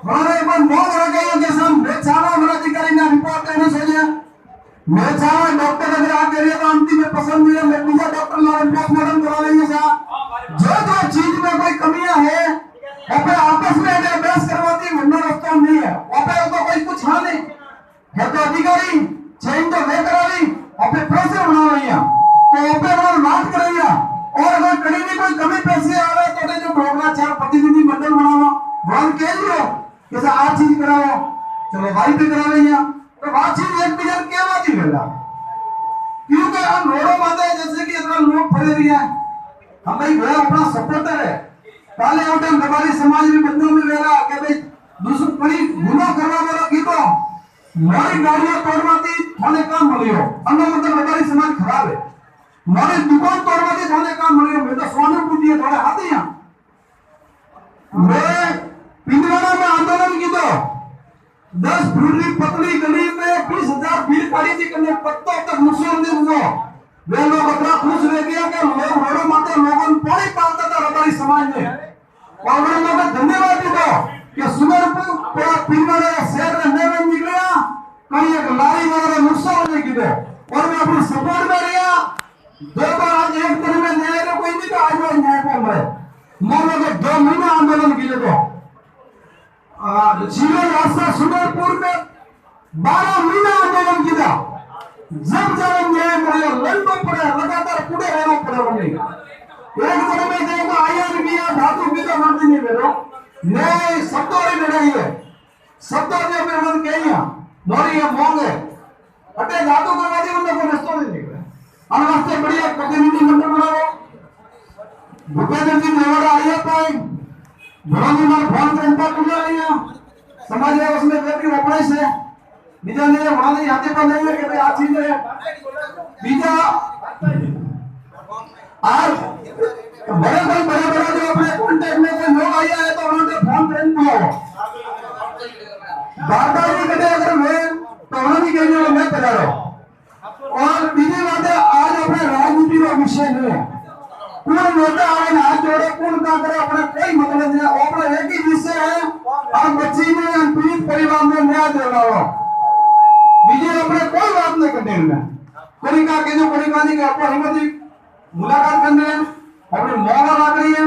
और एक बार मोह लगे के सम बेचारा हमारा अधिकारी ने रिपोर्ट देने से जे बेचारा डॉक्टर अगर आ गए तो अंतिम में पसंद है मैं दूसरा डॉक्टर ला पोस्टमार्टम करा लेंगे सा जो जो चीज में कोई कमियां है अपने आपस में अगर बहस करवाती वरना रास्ता नहीं है अपने तो कोई कुछ है नहीं है तो अधिकारी चेंज तो वे करा ली अपने प्रेशर बना रही है तो अपने बात बात कर रही है और अगर कहीं भी कोई कमी पैसे आ रहे तो जो भ्रष्टाचार प्रतिनिधि मंडल बनावा वन के लियो कैसे आ चीज कराओ चलो भाई भी करा रही है तो बात चीज एक बिजन के बात ही करला क्योंकि हम रोडों माते जैसे कि इतना लोग पड़े रही है हम भाई बड़ा अपना सपोर्टर है पहले उठे हमारी समाज में बंदों में वेला कि भाई दूसरी बड़ी गुनाह करवा वाला की तो मारी गाड़ियां तोड़वाती थाने काम मिलियो अन्ना मतलब हमारी समाज खराब है मारी दुकान तोड़वाती थाने काम मिलियो मैं तो सोने पूछी है थोड़े हाथ ही मैं पिंजवाड़ा में आंदोलन की तो 10 फुट पतली गली में 20,000 भीड़ खड़ी थी कने पत्तों तक मुसलमान ने वो वे लोग इतना खुश रह गया कि लोग रोडों माते लोगों ने पानी पालता था हमारी समाज में और उन लोगों को धन्यवाद दो कि सुमरपुर पिंजवाड़ा शहर में नहीं निकला कहीं एक लारी वगैरह नुकसान होने की दो और मैं अपनी सपोर्ट में रहा 2 बार आज एक दिन में न्याय को कोई नहीं तो आज वो न्याय को मरे मानो कि 2 महीने आंदोलन किए तो जीवन रास्ता सुमरपुर में 12 महीने आंदोलन किया जब जब न्याय मिले लड़ना पड़े लगातार पूरे रहना पड़े उन्हें एक दिन में देखो आयन किया धातु की तो मर्जी नहीं मेरे न्याय शब्दों ने लड़ाई है शब्दों ने अपने मन कही मोरी है मोंग है अटे धातु करवा दी उन लोगों ने तो नहीं निकले अनवास्ते बढ़िया प्रतिनिधि मंडल बनाओ भूपेंद्र जी नेवाड़ा आया पाए भरोनी मार फोन करता पूजा आया समाज है उसमें व्यक्ति अपने से बीजा ने वहां नहीं हाथे पर नहीं है कि भाई आज चीज है बीजा आज बड़े जो अपने कांटेक्ट में कोई लोग आया है तो उन्होंने फोन करना हो बाबा जी कहते अगर मैं तो उन्होंने कहने मैं करा रहा और बीजी बात है आज अपने राजनीति का विषय नहीं है कौन नेता आए हाथ जोड़े कौन का करे अपना कोई मतलब नहीं है अपना एक ही विषय है और बच्ची में पीड़ित परिवार में न्याय देना हो बीजे अपने कोई बात नहीं करने में कोई का के जो कोई का नहीं कि आपको हिम्मत मुलाकात करने अपने मौका लग रही है